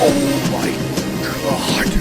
Oh my god.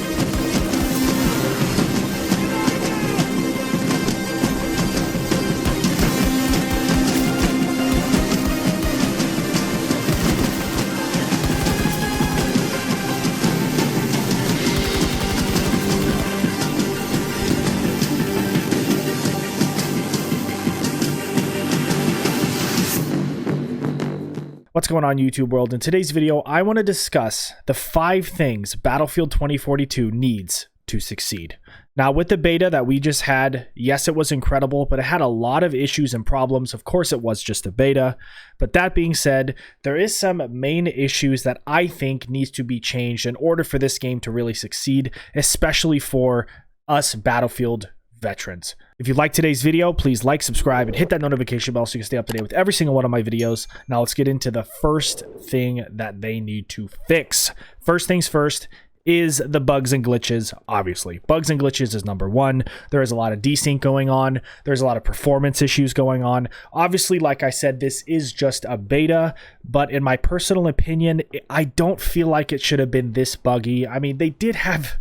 What's going on, YouTube world? In today's video, I want to discuss the 5 things Battlefield 2042 needs to succeed. Now, with the beta that we just had, yes, it was incredible, but it had a lot of issues and problems. Of course, it was just a beta. But that being said, there is some main issues that I think needs to be changed in order for this game to really succeed, especially for us Battlefield veterans. If you like today's video, please like, subscribe, and hit that notification bell so you can stay up to date with every single one of my videos. Now let's get into the first thing that they need to fix. First things first is the bugs and glitches. Obviously, bugs and glitches is number one. There is a lot of desync going on. There's a lot of performance issues going on. Obviously, like I said, this is just a beta, but in my personal opinion, I don't feel like it should have been this buggy. I mean, they did have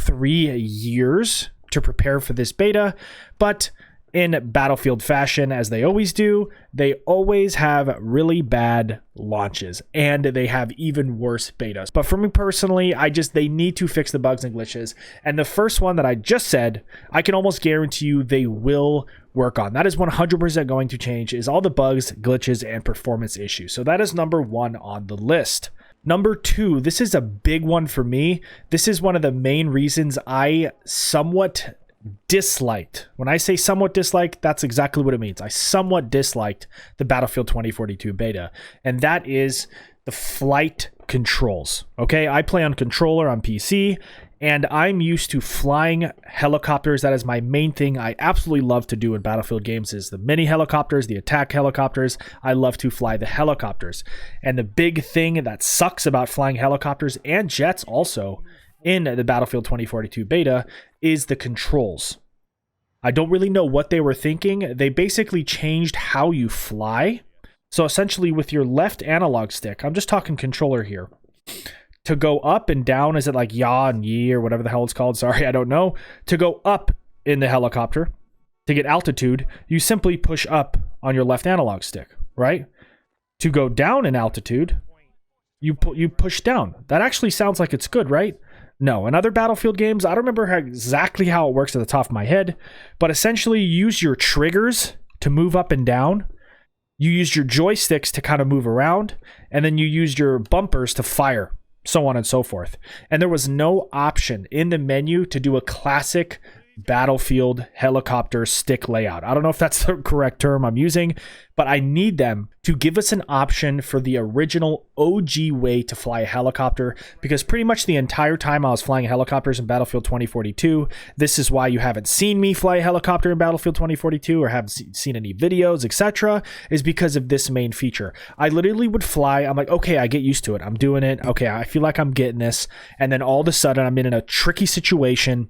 3 years to prepare for this beta, but in Battlefield fashion, as they always do, they always have really bad launches, and they have even worse betas. But for me personally, they need to fix the bugs and glitches. And the first one that I just said, I can almost guarantee you they will work on. That is 100% going to change, is all the bugs, glitches, and performance issues. So that is number 1 on the list. Number 2, this is a big one for me. This is one of the main reasons I somewhat disliked. When I say somewhat disliked, that's exactly what it means. I somewhat disliked the Battlefield 2042 beta, and that is the flight controls. Okay, I play on controller on PC, and I'm used to flying helicopters. That is my main thing I absolutely love to do in Battlefield games, is the mini helicopters, the attack helicopters. I love to fly the helicopters. And the big thing that sucks about flying helicopters and jets also in the Battlefield 2042 beta is the controls. I don't really know what they were thinking. They basically changed how you fly. So essentially with your left analog stick, I'm just talking controller here, to go up and down, is it like yaw and yee or whatever the hell it's called? Sorry, I don't know. To go up in the helicopter, to get altitude, you simply push up on your left analog stick, right? To go down in altitude, you push down. That actually sounds like it's good, right? No, in other Battlefield games, I don't remember exactly how it works at the top of my head, but essentially you use your triggers to move up and down. You use your joysticks to kind of move around, and then you use your bumpers to fire, so on and so forth. And there was no option in the menu to do a classic Battlefield helicopter stick layout. I don't know if that's the correct term I'm using, but I need them to give us an option for the original OG way to fly a helicopter, because pretty much the entire time I was flying helicopters in Battlefield 2042, this is why you haven't seen me fly a helicopter in Battlefield 2042 or haven't seen any videos, etc., is because of this main feature. I literally would fly, I'm like, okay, I get used to it. I'm doing it. Okay, I feel like I'm getting this. And then all of a sudden I'm in a tricky situation.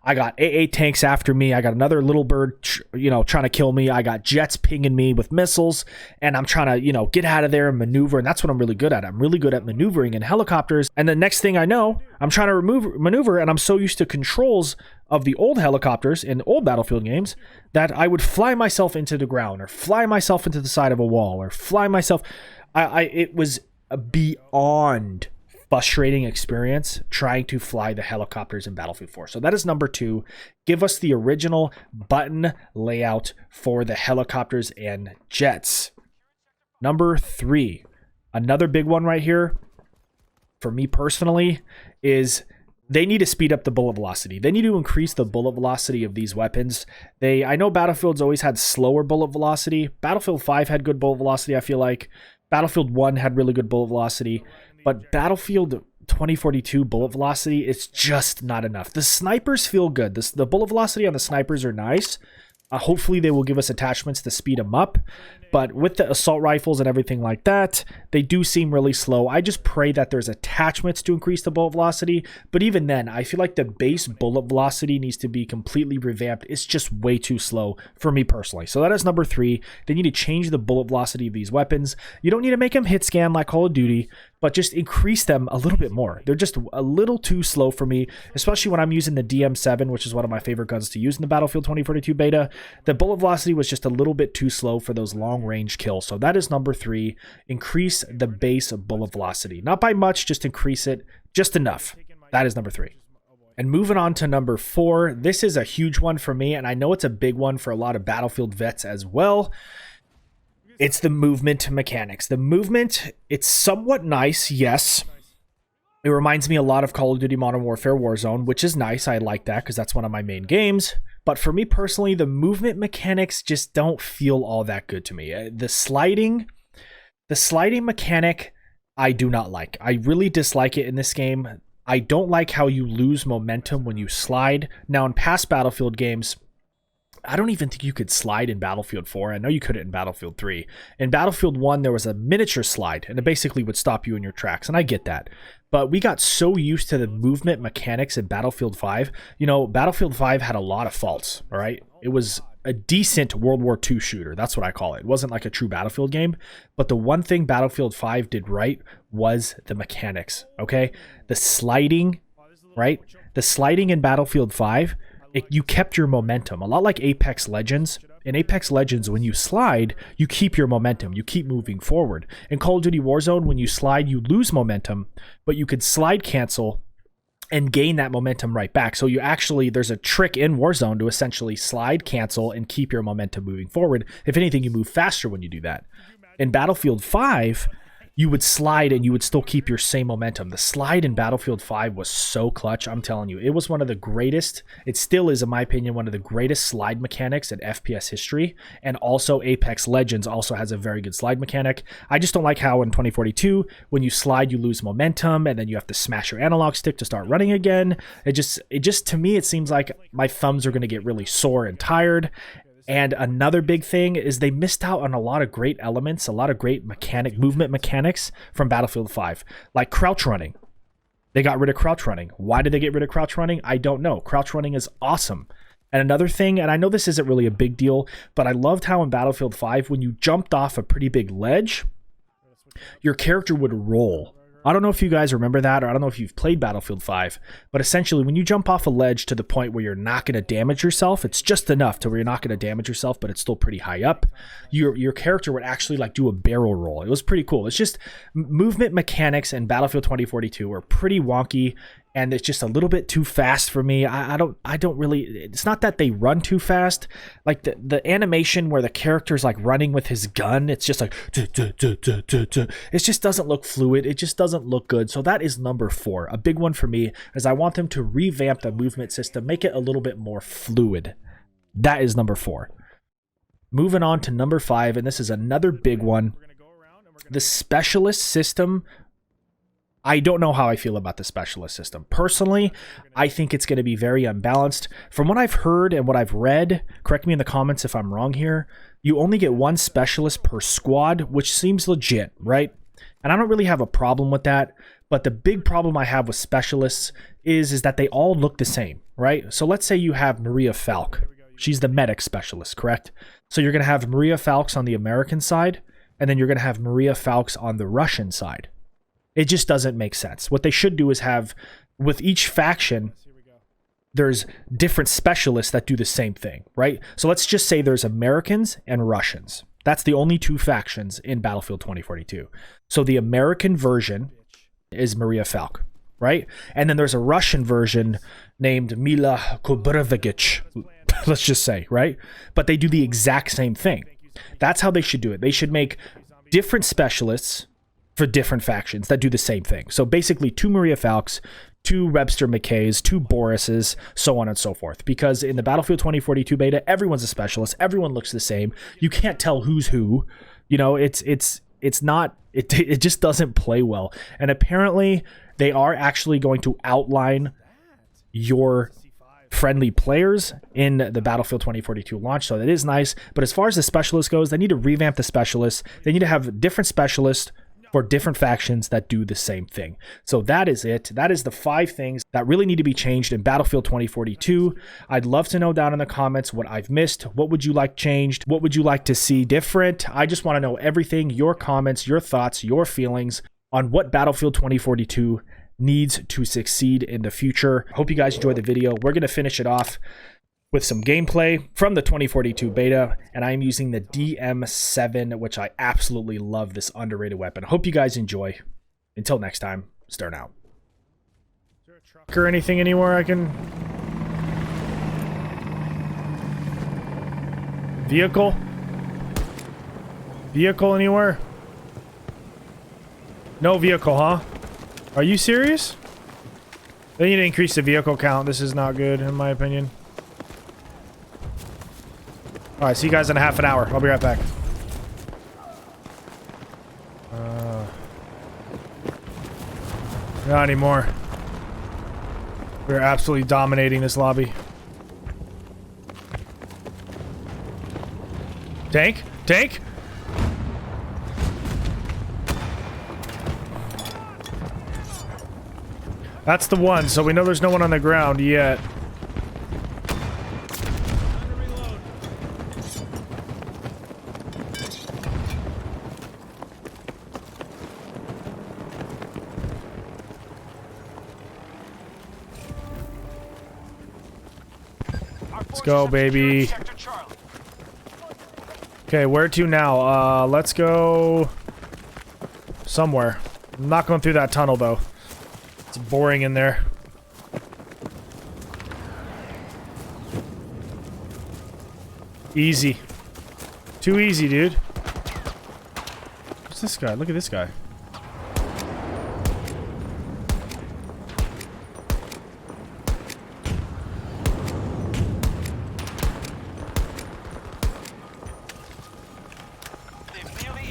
I got AA tanks after me. I got another little bird, trying to kill me. I got jets pinging me with missiles, and I'm trying to, get out of there and maneuver. And that's what I'm really good at. I'm really good at maneuvering in helicopters. And the next thing I know, I'm trying to maneuver, and I'm so used to controls of the old helicopters in old Battlefield games that I would fly myself into the ground, or fly myself into the side of a wall, or fly myself. It was beyond frustrating experience trying to fly the helicopters in Battlefield 4. So that is number 2. Give us the original button layout for the helicopters and jets. Number 3, another big one right here for me personally, is they need to speed up the bullet velocity. They need to increase the bullet velocity of these weapons. I know Battlefield's always had slower bullet velocity. Battlefield 5 had good bullet velocity, I feel like. Battlefield 1 had really good bullet velocity. But Battlefield 2042 bullet velocity, it's just not enough. The snipers feel good. The bullet velocity on the snipers are nice, Hopefully they will give us attachments to speed them up, but with the assault rifles and everything like that, they do seem really slow. I just pray that there's attachments to increase the bullet velocity, but even then, I feel like the base bullet velocity needs to be completely revamped. It's just way too slow for me personally. So that is number 3. They need to change the bullet velocity of these weapons. You don't need to make them hit scan like Call of Duty, but just increase them a little bit more. They're just a little too slow for me, especially when I'm using the DM7, which is one of my favorite guns to use in the Battlefield 2042 beta. The bullet velocity was just a little bit too slow for those long-range kills. So that is number 3. Increase the base bullet velocity. Not by much, just increase it just enough. That is number 3. And moving on to number 4, this is a huge one for me, and I know it's a big one for a lot of Battlefield vets as well. It's the movement mechanics. The movement, it's somewhat nice, yes. It reminds me a lot of Call of Duty Modern Warfare Warzone, which is nice. I like that because that's one of my main games. But for me personally, the movement mechanics just don't feel all that good to me. The sliding mechanic, I do not like. I really dislike it in this game. I don't like how you lose momentum when you slide. Now, in past Battlefield games, I don't even think you could slide in Battlefield 4. I know you couldn't in Battlefield 3. In Battlefield 1, there was a miniature slide, and it basically would stop you in your tracks, and I get that. But we got so used to the movement mechanics in Battlefield 5. You know, Battlefield 5 had a lot of faults, all right? It was a decent World War II shooter. That's what I call it. It wasn't like a true Battlefield game. But the one thing Battlefield 5 did right was the mechanics, okay? The sliding, right? The sliding in Battlefield 5, you kept your momentum. A lot like Apex Legends. In Apex Legends, when you slide, you keep your momentum. You keep moving forward. In Call of Duty Warzone, when you slide, you lose momentum, but you could slide cancel and gain that momentum right back. So you actually, there's a trick in Warzone to essentially slide cancel and keep your momentum moving forward. If anything, you move faster when you do that. In Battlefield 5, you would slide and you would still keep your same momentum. The slide in Battlefield 5 was so clutch, I'm telling you. It was one of the greatest, it still is, in my opinion, one of the greatest slide mechanics in FPS history. And also Apex Legends also has a very good slide mechanic. I just don't like how in 2042, when you slide, you lose momentum, and then you have to smash your analog stick to start running again. It just to me, it seems like my thumbs are going to get really sore and tired. And another big thing is they missed out on a lot of great elements, a lot of great movement mechanics from Battlefield 5, like crouch running. They got rid of crouch running. Why did they get rid of crouch running? I don't know. Crouch running is awesome. And another thing, and I know this isn't really a big deal, but I loved how in Battlefield 5, when you jumped off a pretty big ledge, your character would roll. I don't know if you guys remember that, or I don't know if you've played Battlefield 5, but essentially when you jump off a ledge to the point where you're not going to damage yourself, it's just enough to where you're not going to damage yourself, but it's still pretty high up, your character would actually like do a barrel roll. It was pretty cool. It's just movement mechanics in Battlefield 2042 are pretty wonky, and it's just a little bit too fast for me. I don't really, it's not that they run too fast. Like the animation where the character's like running with his gun, it's just like, it just doesn't look fluid. It just doesn't look good. So that is number 4. A big one for me is I want them to revamp the movement system, make it a little bit more fluid. That is number 4. Moving on to number 5, and this is another big one. The specialist system, I don't know how I feel about the specialist system. Personally, I think it's going to be very unbalanced. From what I've heard and what I've read, correct me in the comments if I'm wrong here, you only get 1 specialist per squad, which seems legit, right? And I don't really have a problem with that. But the big problem I have with specialists is that they all look the same, right? So let's say you have Maria Falk. She's the medic specialist, correct? So you're going to have Maria Falks on the American side, and then you're going to have Maria Falks on the Russian side. It just doesn't make sense. What they should do is have, with each faction, there's different specialists that do the same thing, right? So let's just say there's Americans and Russians. That's the only 2 factions in Battlefield 2042. So the American version is Maria Falk, right? And then there's a Russian version named Mila Kubrevich, let's just say, right? But they do the exact same thing. That's how they should do it. They should make different specialists for different factions that do the same thing. So basically 2 Maria Falks, 2 Webster McKays, 2 Borises, so on and so forth. Because in the Battlefield 2042 beta, everyone's a specialist. Everyone looks the same. You can't tell who's who. You know, it's not, it just doesn't play well. And apparently they are actually going to outline your friendly players in the Battlefield 2042 launch, so that is nice. But as far as the specialist goes, they need to revamp the specialists. They need to have different specialists for different factions that do the same thing. So that is it. That is the 5 things that really need to be changed in Battlefield 2042. I'd love to know down in the comments what I've missed. What would you like changed? What would you like to see different? I just want to know everything, your comments, your thoughts, your feelings on what Battlefield 2042 needs to succeed in the future. Hope you guys enjoyed the video. We're going to finish it off with some gameplay from the 2042 beta, and I'm using the DM7, which I absolutely love, this underrated weapon. Hope you guys enjoy. Until next time, Stern out. Is there a truck or anything anywhere I can... Vehicle? Vehicle anywhere? No vehicle, huh? Are you serious? They need to increase the vehicle count. This is not good, in my opinion. Alright, see you guys in a half an hour. I'll be right back. Not anymore. We're absolutely dominating this lobby. Tank? Tank? That's the one, so we know there's no one on the ground yet. Let's go, baby. Okay, where to now? Let's go somewhere. I'm not going through that tunnel, though. It's boring in there. Easy. Too easy, dude. What's this guy? Look at this guy.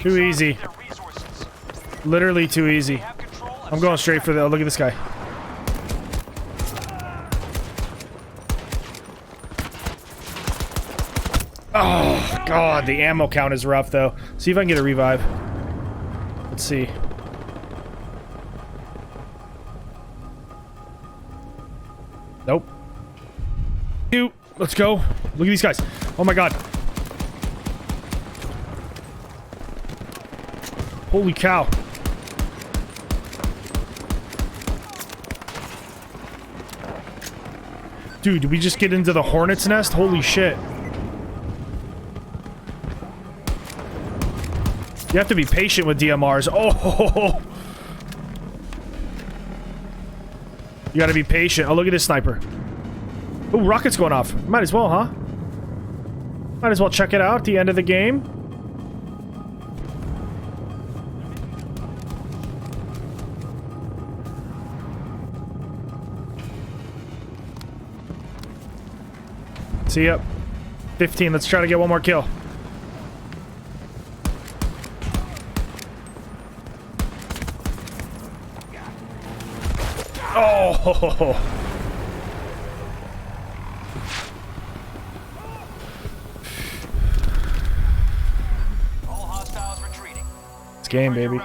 Too easy. Literally too easy. I'm going straight for the... Oh, look at this guy. Oh, God. The ammo count is rough, though. See if I can get a revive. Let's see. Nope. Dude, let's go. Look at these guys. Oh, my God. Holy cow. Dude, did we just get into the hornet's nest? Holy shit. You have to be patient with DMRs. Oh! You gotta be patient. Oh, look at this sniper. Oh, rocket's going off. Might as well, huh? Might as well check it out at the end of the game. See ya. 15. Let's try to get one more kill. Oh! All hostiles retreating. It's game, baby.